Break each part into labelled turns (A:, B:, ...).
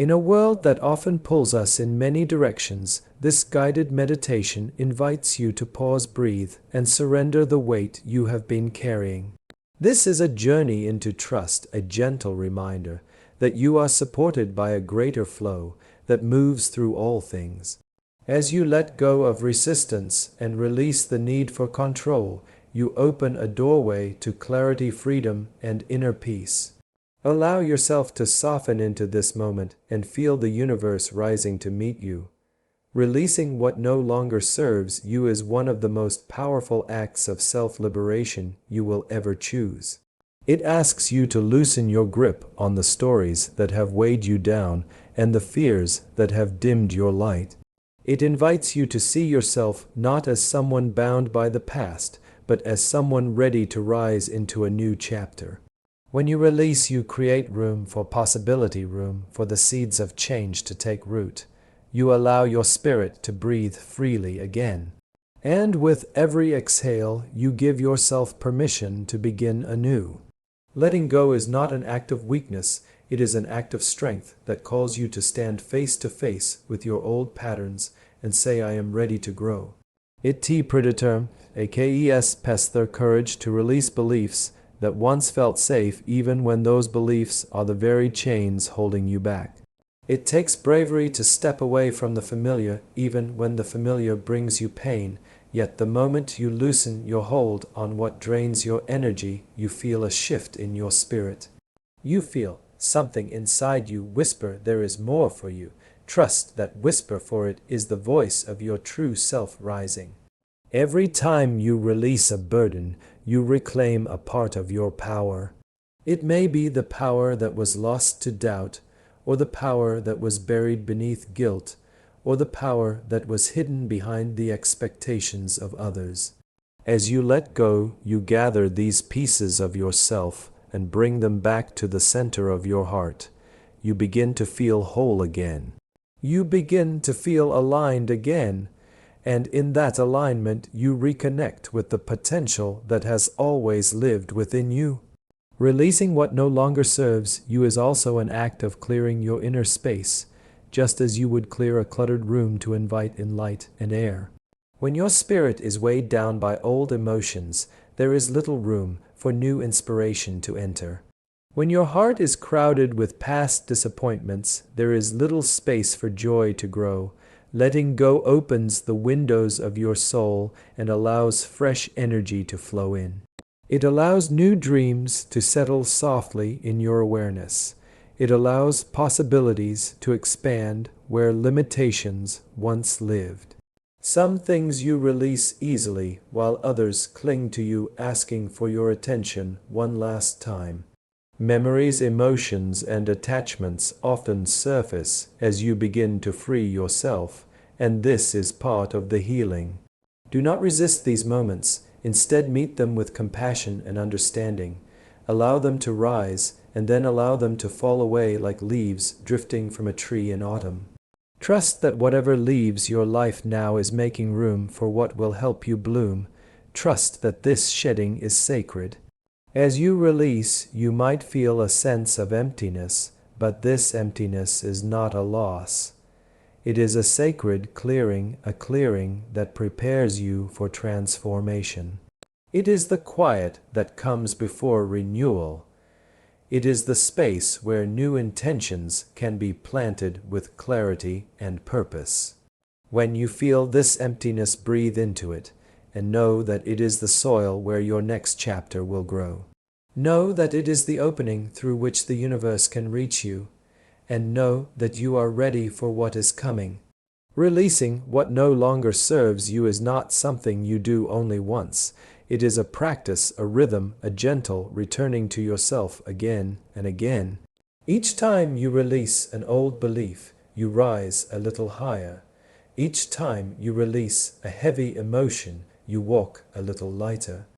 A: In a world that often pulls us in many directions, this guided meditation invites you to pause, breathe, and surrender the weight you have been carrying. This is a journey into trust, a gentle reminder that you are supported by a greater flow that moves through all things. As you let go of resistance and release the need for control, you open a doorway to clarity, freedom, and inner peace. Allow yourself to soften into this moment and feel the universe rising to meet you. Releasing what no longer serves you is one of the most powerful acts of self-liberation you will ever choose. It asks you to loosen your grip on the stories that have weighed you down and the fears that have dimmed your light. It invites you to see yourself not as someone bound by the past, but as someone ready to rise into a new chapter. When you release, you create room for possibility, room for the seeds of change to take root. You allow your spirit to breathe freely again. And with every exhale, you give yourself permission to begin anew. Letting go is not an act of weakness, it is an act of strength that calls you to stand face to face with your old patterns and say, I am ready to grow. It predator, akes pesther courage to release beliefs that once felt safe even when those beliefs are the very chains holding you back. It takes bravery to step away from the familiar even when the familiar brings you pain, yet the moment you loosen your hold on what drains your energy, you feel a shift in your spirit. You feel something inside you whisper there is more for you. Trust that whisper, for it is the voice of your true self rising. Every time you release a burden, you reclaim a part of your power. It may be the power that was lost to doubt, or the power that was buried beneath guilt, or the power that was hidden behind the expectations of others. As you let go, you gather these pieces of yourself and bring them back to the center of your heart. You begin to feel whole again. You begin to feel aligned again. And in that alignment, you reconnect with the potential that has always lived within you. Releasing what no longer serves you is also an act of clearing your inner space, just as you would clear a cluttered room to invite in light and air. When your spirit is weighed down by old emotions, there is little room for new inspiration to enter. When your heart is crowded with past disappointments, there is little space for joy to grow. Letting go opens the windows of your soul and allows fresh energy to flow in. It allows new dreams to settle softly in your awareness. It allows possibilities to expand where limitations once lived. Some things you release easily, while others cling to you, asking for your attention one last time. Memories, emotions, and attachments often surface as you begin to free yourself, and this is part of the healing. Do not resist these moments. Instead, meet them with compassion and understanding. Allow them to rise, and then allow them to fall away like leaves drifting from a tree in autumn. Trust that whatever leaves your life now is making room for what will help you bloom. Trust that this shedding is sacred. As you release, you might feel a sense of emptiness, but this emptiness is not a loss. It is a sacred clearing, a clearing that prepares you for transformation. It is the quiet that comes before renewal. It is the space where new intentions can be planted with clarity and purpose. When you feel this emptiness, breathe into it, and know that it is the soil where your next chapter will grow. Know that it is the opening through which the universe can reach you, and know that you are ready for what is coming. Releasing what no longer serves you is not something you do only once. It is a practice, a rhythm, a gentle returning to yourself again and again. Each time you release an old belief, you rise a little higher. Each time you release a heavy emotion, you walk a little lighter.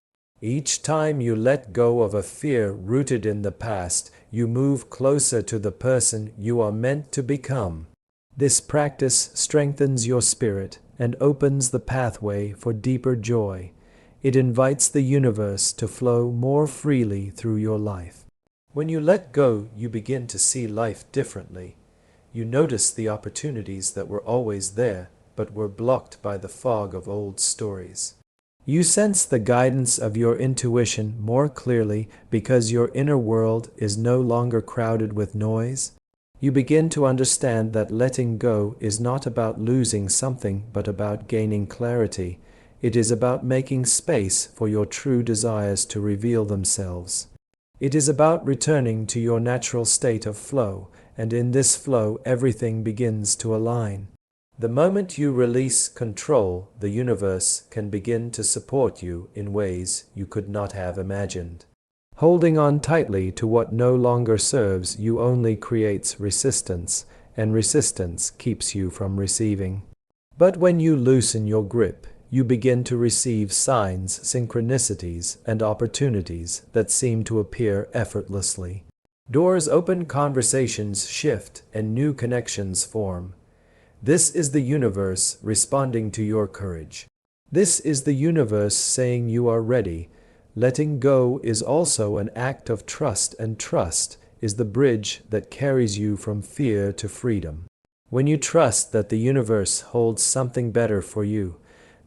A: Each time you let go of a fear rooted in the past, you move closer to the person you are meant to become. This practice strengthens your spirit and opens the pathway for deeper joy. It invites the universe to flow more freely through your life. When you let go, you begin to see life differently. You notice the opportunities that were always there, but were blocked by the fog of old stories. You sense the guidance of your intuition more clearly because your inner world is no longer crowded with noise. You begin to understand that letting go is not about losing something, but about gaining clarity. It is about making space for your true desires to reveal themselves. It is about returning to your natural state of flow, and in this flow everything begins to align. The moment you release control, the universe can begin to support you in ways you could not have imagined. Holding on tightly to what no longer serves you only creates resistance, and resistance keeps you from receiving. But when you loosen your grip, you begin to receive signs, synchronicities, and opportunities that seem to appear effortlessly. Doors open, conversations shift, and new connections form. This is the universe responding to your courage. This is the universe saying you are ready. Letting go is also an act of trust, and trust is the bridge that carries you from fear to freedom. When you trust that the universe holds something better for you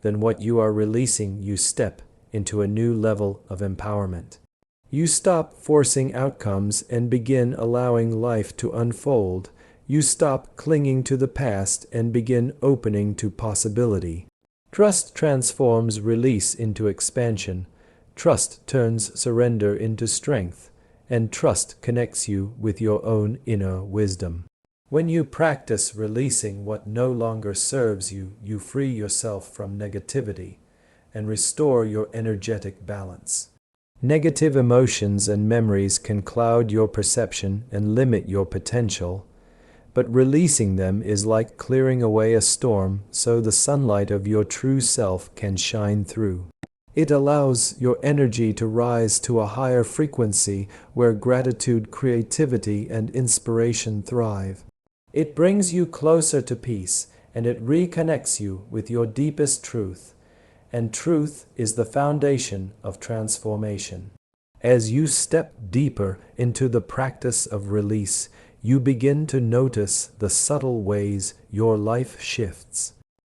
A: than what you are releasing, you step into a new level of empowerment. You stop forcing outcomes and begin allowing life to unfold. You stop clinging to the past and begin opening to possibility. Trust transforms release into expansion. Trust turns surrender into strength. And trust connects you with your own inner wisdom. When you practice releasing what no longer serves you, you free yourself from negativity and restore your energetic balance. Negative emotions and memories can cloud your perception and limit your potential. But releasing them is like clearing away a storm so the sunlight of your true self can shine through. It allows your energy to rise to a higher frequency where gratitude, creativity, and inspiration thrive. It brings you closer to peace, and it reconnects you with your deepest truth. And truth is the foundation of transformation. As you step deeper into the practice of release, you begin to notice the subtle ways your life shifts.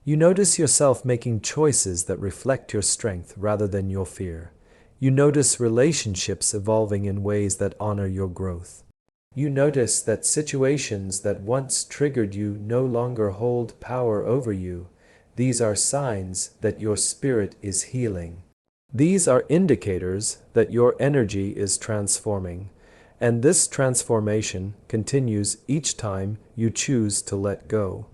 A: You notice yourself making choices that reflect your strength rather than your fear. You notice relationships evolving in ways that honor your growth. You notice that situations that once triggered you no longer hold power over you. These are signs that your spirit is healing. These are indicators that your energy is transforming. And this transformation continues each time you choose to let go.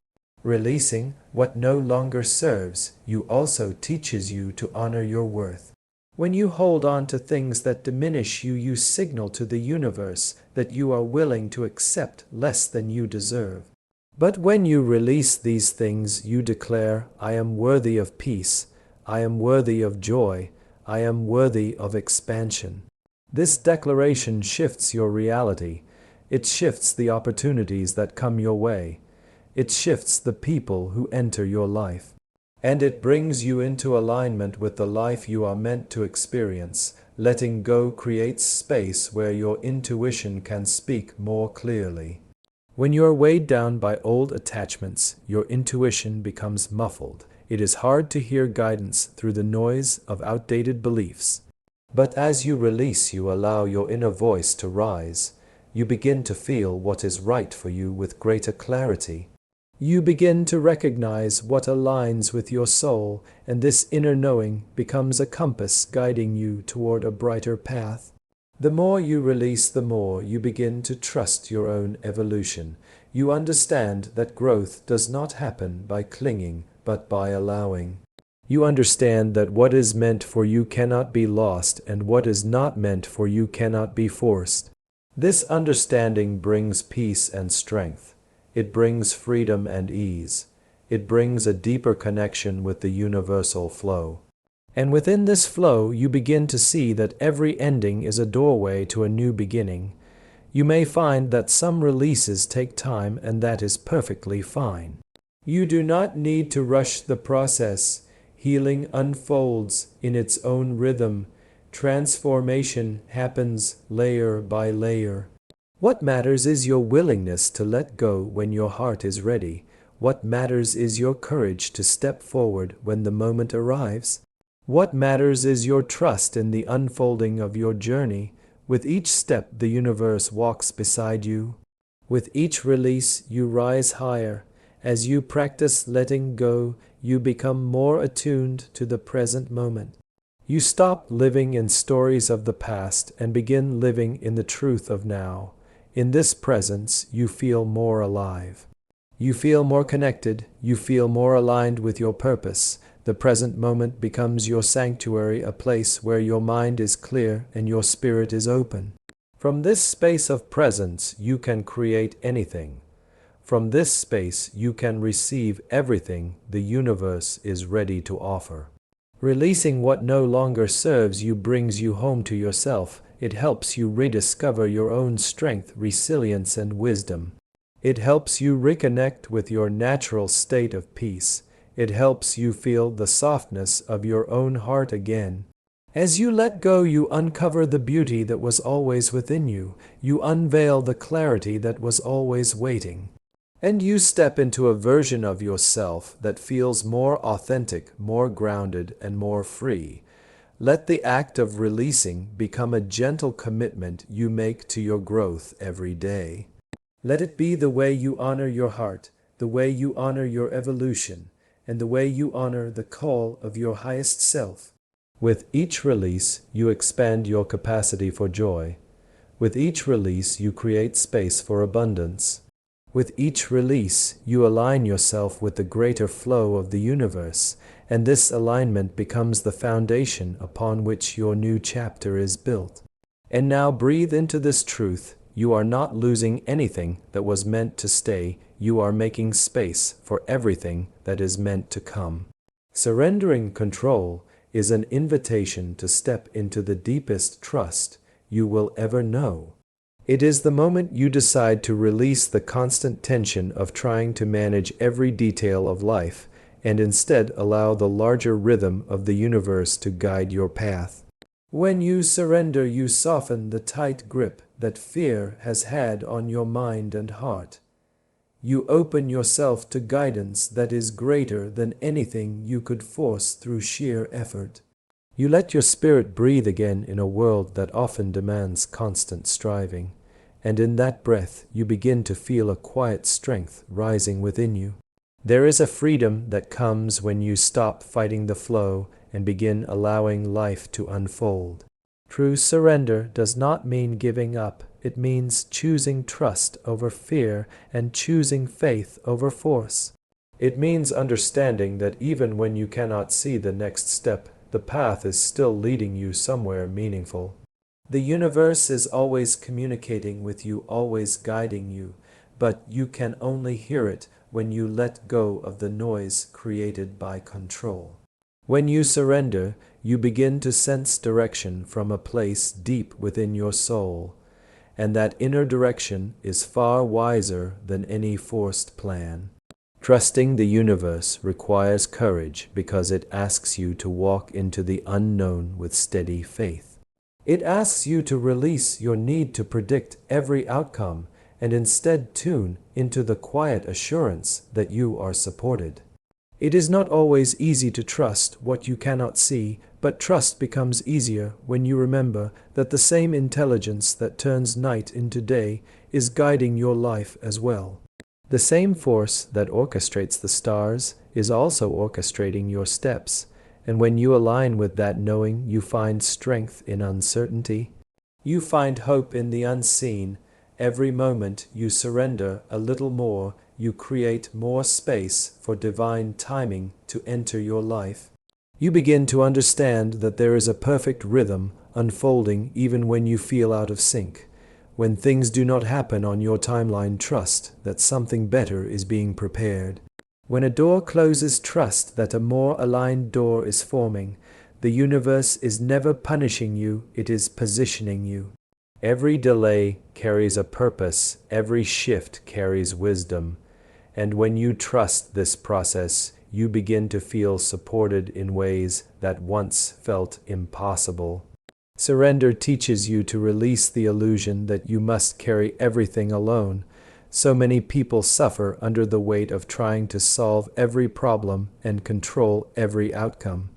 A: Releasing what no longer serves you also teaches you to honor your worth. When you hold on to things that diminish you, you signal to the universe that you are willing to accept less than you deserve. But when you release these things, you declare, I am worthy of peace, I am worthy of joy, I am worthy of expansion. This declaration shifts your reality. It shifts the opportunities that come your way. It shifts the people who enter your life. And it brings you into alignment with the life you are meant to experience. Letting go creates space where your intuition can speak more clearly. When you are weighed down by old attachments, your intuition becomes muffled. It is hard to hear guidance through the noise of outdated beliefs. But as you release, you allow your inner voice to rise. You begin to feel what is right for you with greater clarity. You begin to recognize what aligns with your soul, and this inner knowing becomes a compass guiding you toward a brighter path. The more you release, the more you begin to trust your own evolution. You understand that growth does not happen by clinging, but by allowing. You understand that what is meant for you cannot be lost, and what is not meant for you cannot be forced. This understanding brings peace and strength. It brings freedom and ease. It brings a deeper connection with the universal flow. And within this flow, you begin to see that every ending is a doorway to a new beginning. You may find that some releases take time, and that is perfectly fine. You do not need to rush the process. Healing unfolds in its own rhythm. Transformation happens layer by layer. What matters is your willingness to let go when your heart is ready. What matters is your courage to step forward when the moment arrives. What matters is your trust in the unfolding of your journey. With each step, the universe walks beside you. With each release, you rise higher. As you practice letting go, you become more attuned to the present moment. You stop living in stories of the past and begin living in the truth of now. In this presence, you feel more alive. You feel more connected. You feel more aligned with your purpose. The present moment becomes your sanctuary, a place where your mind is clear and your spirit is open. From this space of presence, you can create anything. From this space, you can receive everything the universe is ready to offer. Releasing what no longer serves you brings you home to yourself. It helps you rediscover your own strength, resilience, and wisdom. It helps you reconnect with your natural state of peace. It helps you feel the softness of your own heart again. As you let go, you uncover the beauty that was always within you. You unveil the clarity that was always waiting. And you step into a version of yourself that feels more authentic, more grounded, and more free. Let the act of releasing become a gentle commitment you make to your growth every day. Let it be the way you honor your heart, the way you honor your evolution, and the way you honor the call of your highest self. With each release, you expand your capacity for joy. With each release, you create space for abundance. With each release, you align yourself with the greater flow of the universe, and this alignment becomes the foundation upon which your new chapter is built. And now breathe into this truth. You are not losing anything that was meant to stay. You are making space for everything that is meant to come. Surrendering control is an invitation to step into the deepest trust you will ever know. It is the moment you decide to release the constant tension of trying to manage every detail of life and instead allow the larger rhythm of the universe to guide your path. When you surrender, you soften the tight grip that fear has had on your mind and heart. You open yourself to guidance that is greater than anything you could force through sheer effort. You let your spirit breathe again in a world that often demands constant striving, and in that breath you begin to feel a quiet strength rising within you. There is a freedom that comes when you stop fighting the flow and begin allowing life to unfold. True surrender does not mean giving up. It means choosing trust over fear and choosing faith over force. It means understanding that even when you cannot see the next step, the path is still leading you somewhere meaningful. The universe is always communicating with you, always guiding you, but you can only hear it when you let go of the noise created by control. When you surrender, you begin to sense direction from a place deep within your soul, and that inner direction is far wiser than any forced plan. Trusting the universe requires courage because it asks you to walk into the unknown with steady faith. It asks you to release your need to predict every outcome and instead tune into the quiet assurance that you are supported. It is not always easy to trust what you cannot see, but trust becomes easier when you remember that the same intelligence that turns night into day is guiding your life as well. The same force that orchestrates the stars is also orchestrating your steps, and when you align with that knowing, you find strength in uncertainty. You find hope in the unseen. Every moment you surrender a little more, you create more space for divine timing to enter your life. You begin to understand that there is a perfect rhythm unfolding even when you feel out of sync. When things do not happen on your timeline, trust that something better is being prepared. When a door closes, trust that a more aligned door is forming. The universe is never punishing you, it is positioning you. Every delay carries a purpose, every shift carries wisdom. And when you trust this process, you begin to feel supported in ways that once felt impossible. Surrender teaches you to release the illusion that you must carry everything alone. So many people suffer under the weight of trying to solve every problem and control every outcome.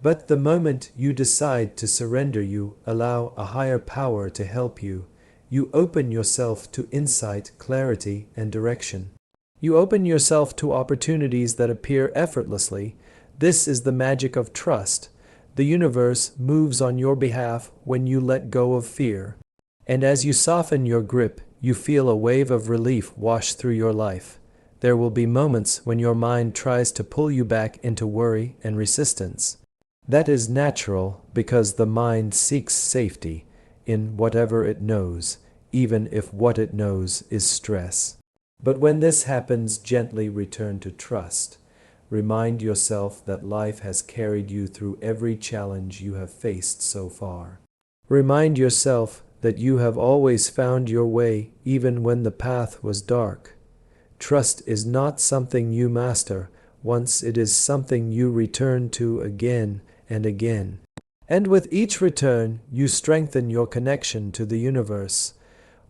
A: But the moment you decide to surrender, you allow a higher power to help you. You open yourself to insight, clarity, and direction. You open yourself to opportunities that appear effortlessly. This is the magic of trust. The universe moves on your behalf when you let go of fear. And as you soften your grip, you feel a wave of relief wash through your life. There will be moments when your mind tries to pull you back into worry and resistance. That is natural because the mind seeks safety in whatever it knows, even if what it knows is stress. But when this happens, gently return to trust. Remind yourself that life has carried you through every challenge you have faced so far. Remind yourself that you have always found your way even when the path was dark. Trust is not something you master once, it is something you return to again and again. And with each return, you strengthen your connection to the universe.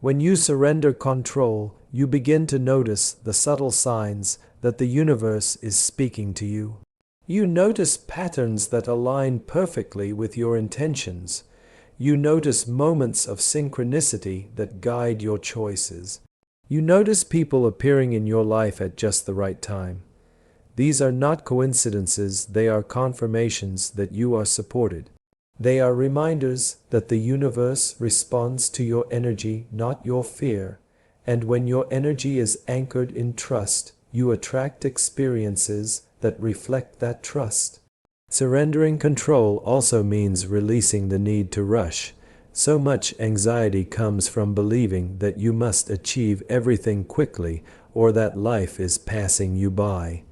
A: When you surrender control, you begin to notice the subtle signs that the universe is speaking to you. You notice patterns that align perfectly with your intentions. You notice moments of synchronicity that guide your choices. You notice people appearing in your life at just the right time. These are not coincidences, they are confirmations that you are supported. They are reminders that the universe responds to your energy, not your fear. And when your energy is anchored in trust, you attract experiences that reflect that trust. Surrendering control also means releasing the need to rush. So much anxiety comes from believing that you must achieve everything quickly or that life is passing you by.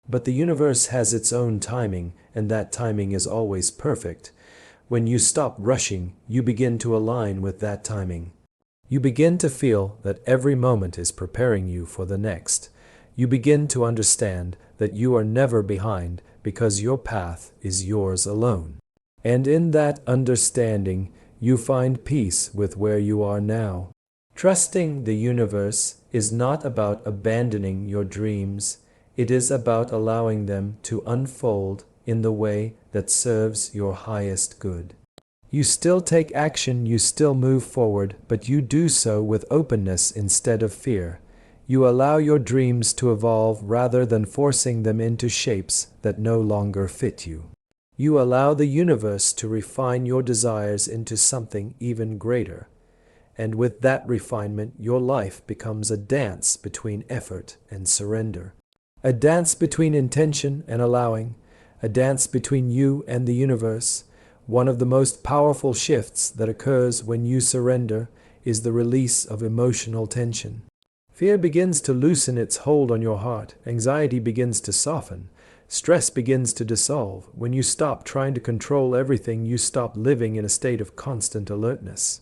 A: But the universe has its own timing, and that timing is always perfect. When you stop rushing, you begin to align with that timing. You begin to feel that every moment is preparing you for the next. You begin to understand that you are never behind because your path is yours alone. And in that understanding, you find peace with where you are now. Trusting the universe is not about abandoning your dreams. It is about allowing them to unfold in the way that serves your highest good. You still take action, you still move forward, but you do so with openness instead of fear. You allow your dreams to evolve rather than forcing them into shapes that no longer fit you. You allow the universe to refine your desires into something even greater. And with that refinement, your life becomes a dance between effort and surrender. A dance between intention and allowing. A dance between you and the universe. One of the most powerful shifts that occurs when you surrender is the release of emotional tension. Fear begins to loosen its hold on your heart. Anxiety begins to soften. Stress begins to dissolve. When you stop trying to control everything, you stop living in a state of constant alertness.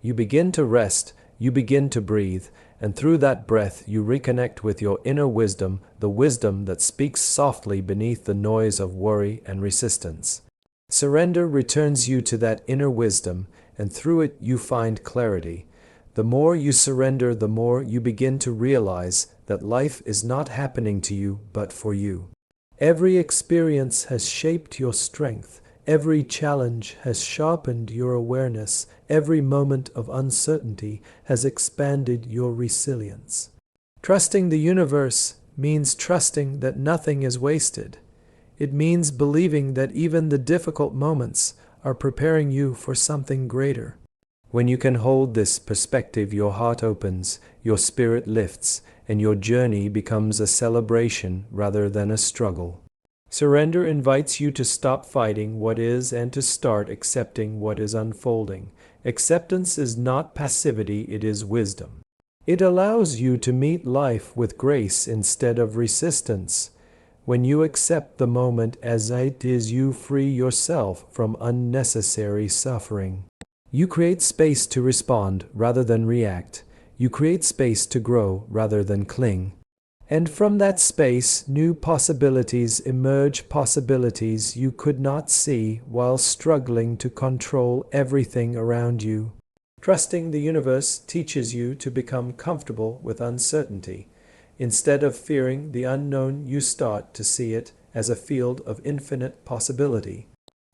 A: You begin to rest, you begin to breathe, and through that breath you reconnect with your inner wisdom, the wisdom that speaks softly beneath the noise of worry and resistance. Surrender returns you to that inner wisdom, and through it you find clarity. The more you surrender, the more you begin to realize that life is not happening to you, but for you. Every experience has shaped your strength. Every challenge has sharpened your awareness. Every moment of uncertainty has expanded your resilience. Trusting the universe means trusting that nothing is wasted. It means believing that even the difficult moments are preparing you for something greater. When you can hold this perspective, your heart opens, your spirit lifts, and your journey becomes a celebration rather than a struggle. Surrender invites you to stop fighting what is and to start accepting what is unfolding. Acceptance is not passivity, it is wisdom. It allows you to meet life with grace instead of resistance. When you accept the moment as it is, you free yourself from unnecessary suffering. You create space to respond rather than react. You create space to grow rather than cling. And from that space, new possibilities emerge, possibilities you could not see while struggling to control everything around you. Trusting the universe teaches you to become comfortable with uncertainty. Instead of fearing the unknown, you start to see it as a field of infinite possibility.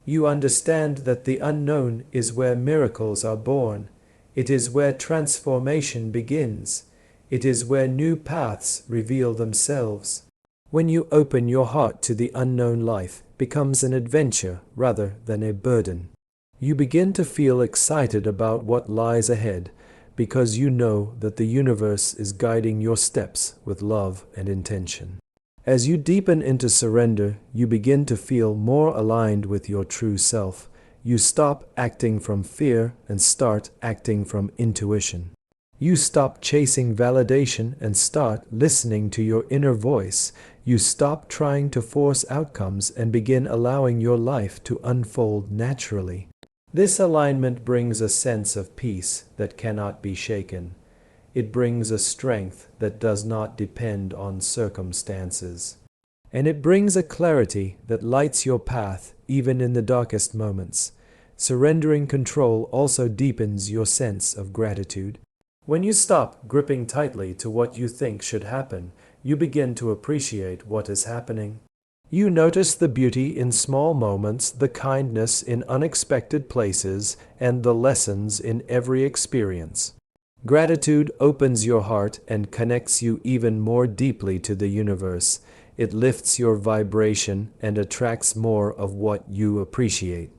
A: You understand that the unknown is where miracles are born. It is where transformation begins. It is where new paths reveal themselves. When you open your heart to the unknown, life becomes an adventure rather than a burden. You begin to feel excited about what lies ahead because you know that the universe is guiding your steps with love and intention. As you deepen into surrender, you begin to feel more aligned with your true self. You stop acting from fear and start acting from intuition. You stop chasing validation and start listening to your inner voice. You stop trying to force outcomes and begin allowing your life to unfold naturally. This alignment brings a sense of peace that cannot be shaken. It brings a strength that does not depend on circumstances. And it brings a clarity that lights your path even in the darkest moments. Surrendering control also deepens your sense of gratitude. When you stop gripping tightly to what you think should happen, you begin to appreciate what is happening. You notice the beauty in small moments, the kindness in unexpected places, and the lessons in every experience. Gratitude opens your heart and connects you even more deeply to the universe. It lifts your vibration and attracts more of what you appreciate.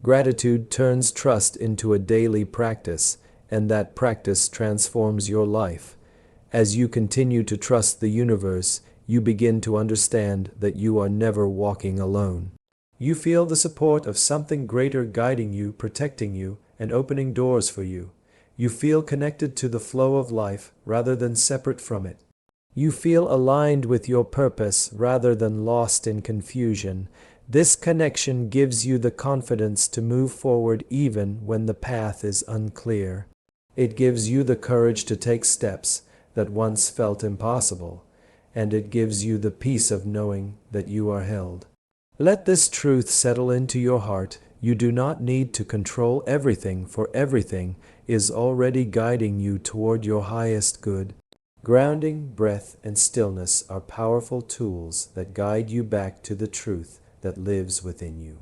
A: Gratitude turns trust into a daily practice, and that practice transforms your life. As you continue to trust the universe, you begin to understand that you are never walking alone. You feel the support of something greater guiding you, protecting you, and opening doors for you. You feel connected to the flow of life rather than separate from it. You feel aligned with your purpose rather than lost in confusion. This connection gives you the confidence to move forward even when the path is unclear. It gives you the courage to take steps that once felt impossible, and it gives you the peace of knowing that you are held. Let this truth settle into your heart. You do not need to control everything, for everything is already guiding you toward your highest good. Grounding, breath, and stillness are powerful tools that guide you back to the truth that lives within you.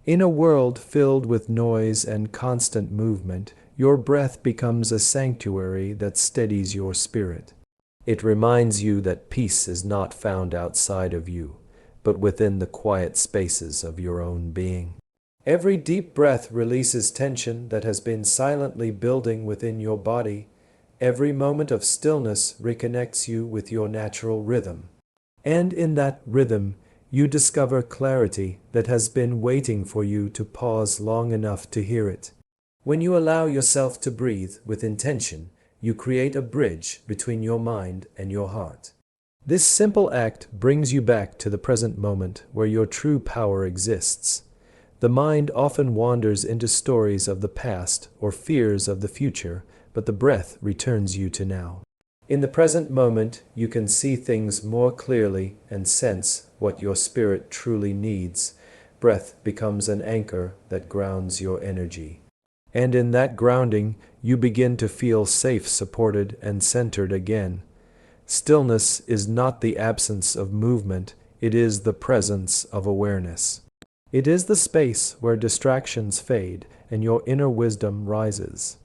A: In a world filled with noise and constant movement, your breath becomes a sanctuary that steadies your spirit. It reminds you that peace is not found outside of you, but within the quiet spaces of your own being. Every deep breath releases tension that has been silently building within your body. Every moment of stillness reconnects you with your natural rhythm. And in that rhythm, you discover clarity that has been waiting for you to pause long enough to hear it. When you allow yourself to breathe with intention, you create a bridge between your mind and your heart. This simple act brings you back to the present moment where your true power exists. The mind often wanders into stories of the past or fears of the future, but the breath returns you to now. In the present moment, you can see things more clearly and sense what your spirit truly needs. Breath becomes an anchor that grounds your energy. And in that grounding, you begin to feel safe, supported, and centered again. Stillness is not the absence of movement, it is the presence of awareness. It is the space where distractions fade and your inner wisdom rises.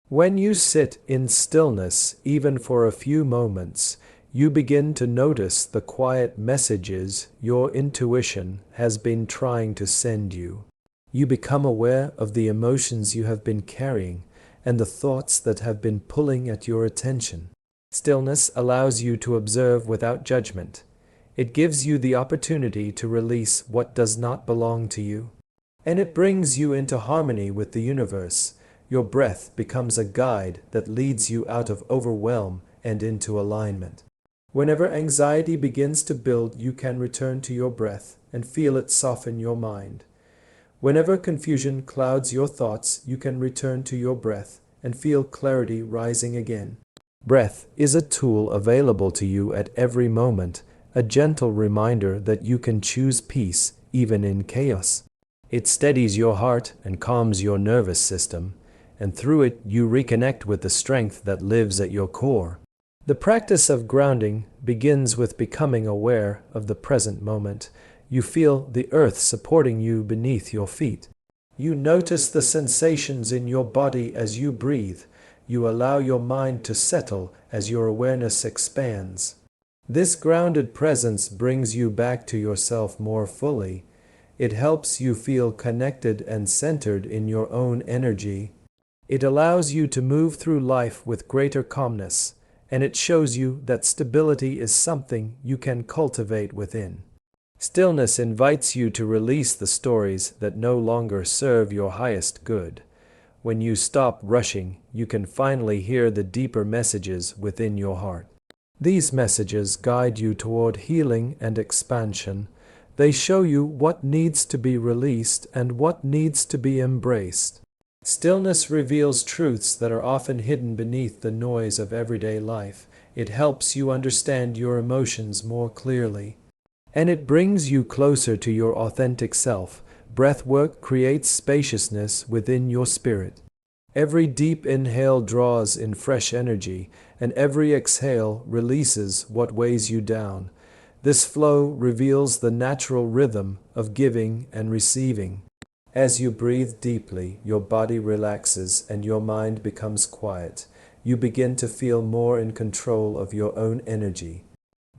A: When you sit in stillness, even for a few moments, you begin to notice the quiet messages your intuition has been trying to send you. You become aware of the emotions you have been carrying and the thoughts that have been pulling at your attention. Stillness allows you to observe without judgment. It gives you the opportunity to release what does not belong to you. And it brings you into harmony with the universe. Your breath becomes a guide that leads you out of overwhelm and into alignment. Whenever anxiety begins to build, you can return to your breath and feel it soften your mind. Whenever confusion clouds your thoughts, you can return to your breath and feel clarity rising again. Breath is a tool available to you at every moment, a gentle reminder that you can choose peace even in chaos. It steadies your heart and calms your nervous system, and through it you reconnect with the strength that lives at your core. The practice of grounding begins with becoming aware of the present moment. You feel the earth supporting you beneath your feet. You notice the sensations in your body as you breathe. You allow your mind to settle as your awareness expands. This grounded presence brings you back to yourself more fully. It helps you feel connected and centered in your own energy. It allows you to move through life with greater calmness, and it shows you that stability is something you can cultivate within. Stillness invites you to release the stories that no longer serve your highest good. When you stop rushing, you can finally hear the deeper messages within your heart. These messages guide you toward healing and expansion. They show you what needs to be released and what needs to be embraced. Stillness reveals truths that are often hidden beneath the noise of everyday life. It helps you understand your emotions more clearly. And it brings you closer to your authentic self. Breathwork creates spaciousness within your spirit. Every deep inhale draws in fresh energy, and every exhale releases what weighs you down. This flow reveals the natural rhythm of giving and receiving. As you breathe deeply, your body relaxes and your mind becomes quiet. You begin to feel more in control of your own energy.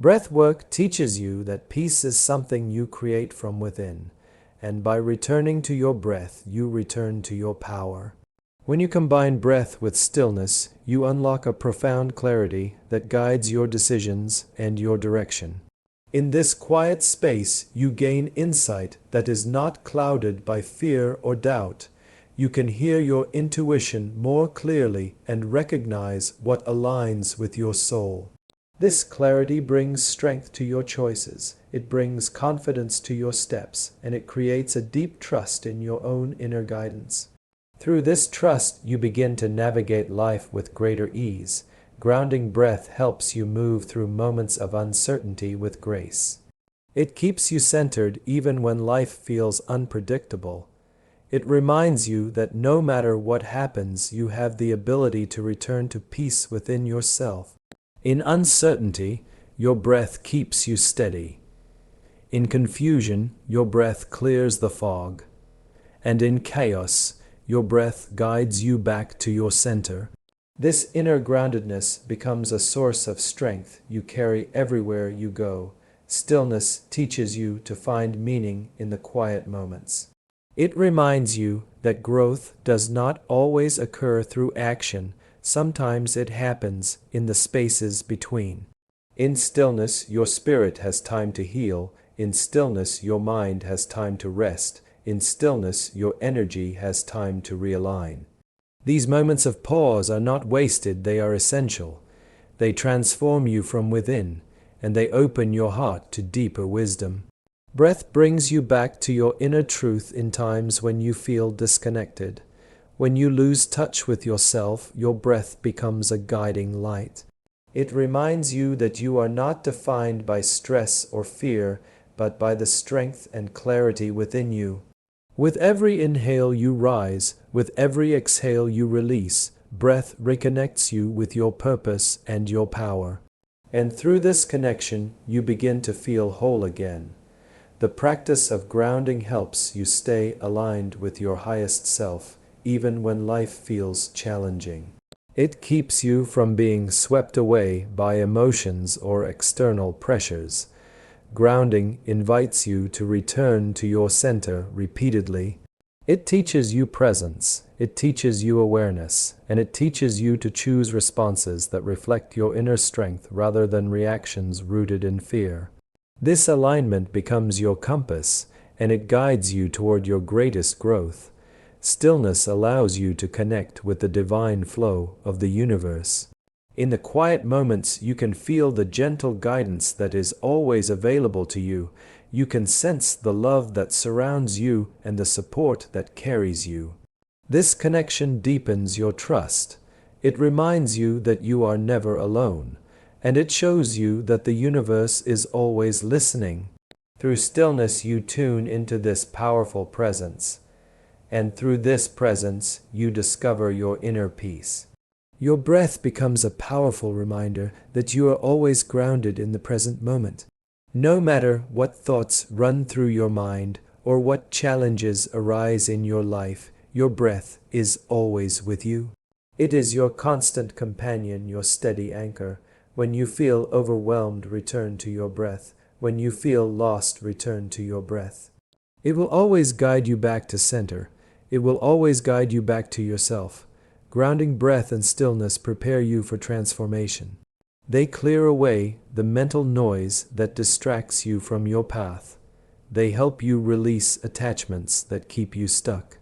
A: Breathwork teaches you that peace is something you create from within, and by returning to your breath, you return to your power. When you combine breath with stillness, you unlock a profound clarity that guides your decisions and your direction. In this quiet space, you gain insight that is not clouded by fear or doubt. You can hear your intuition more clearly and recognize what aligns with your soul. This clarity brings strength to your choices. It brings confidence to your steps, and it creates a deep trust in your own inner guidance. Through this trust, you begin to navigate life with greater ease. Grounding breath helps you move through moments of uncertainty with grace. It keeps you centered even when life feels unpredictable. It reminds you that no matter what happens, you have the ability to return to peace within yourself. In uncertainty, your breath keeps you steady. In confusion, your breath clears the fog. And in chaos, your breath guides you back to your center. This inner groundedness becomes a source of strength you carry everywhere you go. Stillness teaches you to find meaning in the quiet moments. It reminds you that growth does not always occur through action. Sometimes it happens in the spaces between. In stillness, your spirit has time to heal. In stillness, your mind has time to rest. In stillness, your energy has time to realign. These moments of pause are not wasted, they are essential. They transform you from within, and they open your heart to deeper wisdom. Breath brings you back to your inner truth in times when you feel disconnected. When you lose touch with yourself, your breath becomes a guiding light. It reminds you that you are not defined by stress or fear, but by the strength and clarity within you. With every inhale you rise, with every exhale you release, breath reconnects you with your purpose and your power. And through this connection, you begin to feel whole again. The practice of grounding helps you stay aligned with your highest self, even when life feels challenging. It keeps you from being swept away by emotions or external pressures. Grounding invites you to return to your center repeatedly. It teaches you presence, it teaches you awareness, and it teaches you to choose responses that reflect your inner strength rather than reactions rooted in fear. This alignment becomes your compass, and it guides you toward your greatest growth. Stillness allows you to connect with the divine flow of the universe. In the quiet moments, you can feel the gentle guidance that is always available to you. You can sense the love that surrounds you and the support that carries you. This connection deepens your trust, It reminds you that you are never alone, and it shows you that the universe is always listening. Through stillness, you tune into this powerful presence, and through this presence, you discover your inner peace. Your breath becomes a powerful reminder that you are always grounded in the present moment. No matter what thoughts run through your mind or what challenges arise in your life, your breath is always with you. It is your constant companion, your steady anchor. When you feel overwhelmed, return to your breath. When you feel lost, return to your breath. It will always guide you back to center. It will always guide you back to yourself. Grounding breath and stillness prepare you for transformation. They clear away the mental noise that distracts you from your path. They help you release attachments that keep you stuck.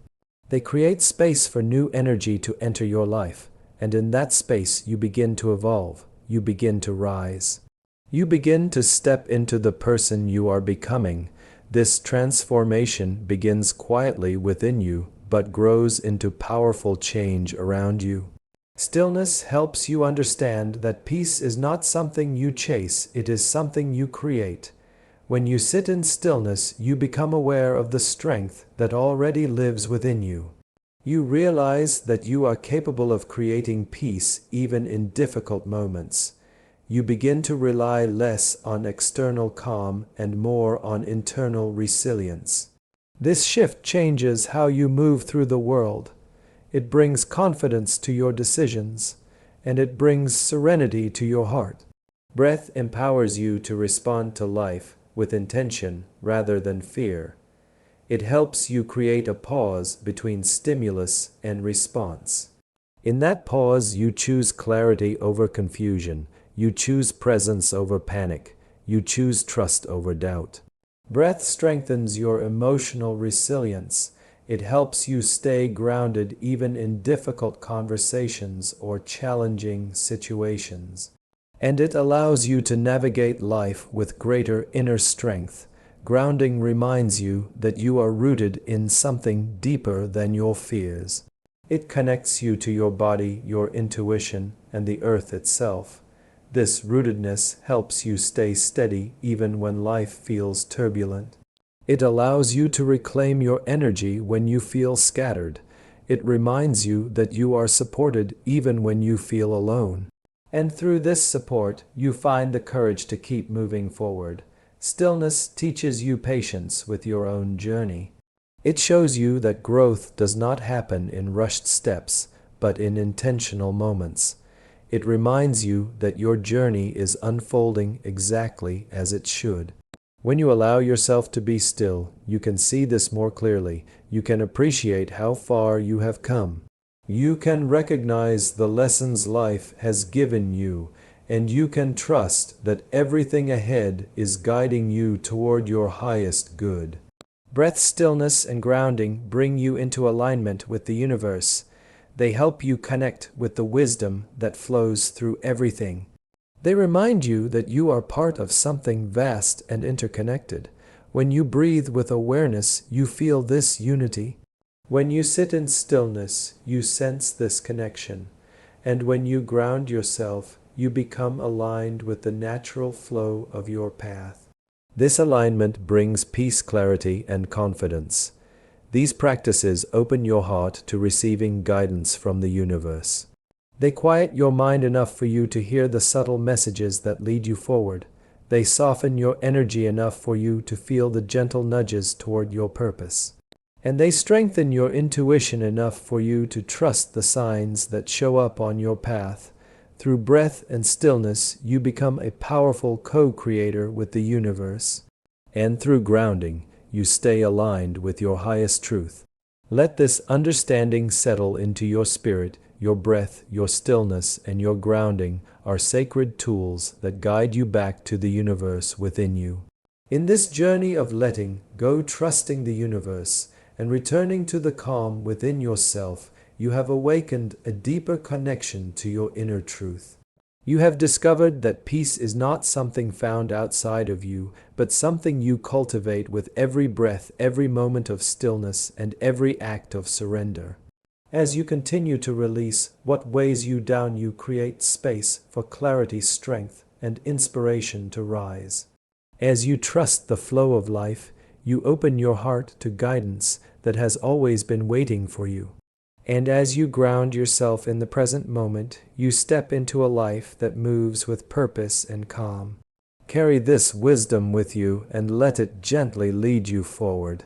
A: They create space for new energy to enter your life, and in that space you begin to evolve, you begin to rise. You begin to step into the person you are becoming. This transformation begins quietly within you, but grows into powerful change around you. Stillness helps you understand that peace is not something you chase, it is something you create. When you sit in stillness, you become aware of the strength that already lives within you. You realize that you are capable of creating peace even in difficult moments. You begin to rely less on external calm and more on internal resilience. This shift changes how you move through the world. It brings confidence to your decisions, and it brings serenity to your heart. Breath empowers you to respond to life with intention rather than fear. It helps you create a pause between stimulus and response. In that pause, you choose clarity over confusion. You choose presence over panic. You choose trust over doubt. Breath strengthens your emotional resilience. It helps you stay grounded even in difficult conversations or challenging situations. And it allows you to navigate life with greater inner strength. Grounding reminds you that you are rooted in something deeper than your fears. It connects you to your body, your intuition, and the earth itself. This rootedness helps you stay steady even when life feels turbulent. It allows you to reclaim your energy when you feel scattered. It reminds you that you are supported even when you feel alone. And through this support, you find the courage to keep moving forward. Stillness teaches you patience with your own journey. It shows you that growth does not happen in rushed steps, but in intentional moments. It reminds you that your journey is unfolding exactly as it should. When you allow yourself to be still, you can see this more clearly. You can appreciate how far you have come. You can recognize the lessons life has given you, and you can trust that everything ahead is guiding you toward your highest good. Breath, stillness, and grounding bring you into alignment with the universe. They help you connect with the wisdom that flows through everything. They remind you that you are part of something vast and interconnected. When you breathe with awareness, you feel this unity. When you sit in stillness, you sense this connection. And when you ground yourself, you become aligned with the natural flow of your path. This alignment brings peace, clarity, and confidence. These practices open your heart to receiving guidance from the universe. They quiet your mind enough for you to hear the subtle messages that lead you forward. They soften your energy enough for you to feel the gentle nudges toward your purpose. And they strengthen your intuition enough for you to trust the signs that show up on your path. Through breath and stillness, you become a powerful co-creator with the universe. And through grounding, you stay aligned with your highest truth. Let this understanding settle into your spirit. Your breath, your stillness, and your grounding are sacred tools that guide you back to the universe within you. In this journey of letting go, trusting the universe, and returning to the calm within yourself, you have awakened a deeper connection to your inner truth. You have discovered that peace is not something found outside of you, but something you cultivate with every breath, every moment of stillness, and every act of surrender. As you continue to release what weighs you down, you create space for clarity, strength, and inspiration to rise. As you trust the flow of life, you open your heart to guidance that has always been waiting for you. And as you ground yourself in the present moment, you step into a life that moves with purpose and calm. Carry this wisdom with you and let it gently lead you forward.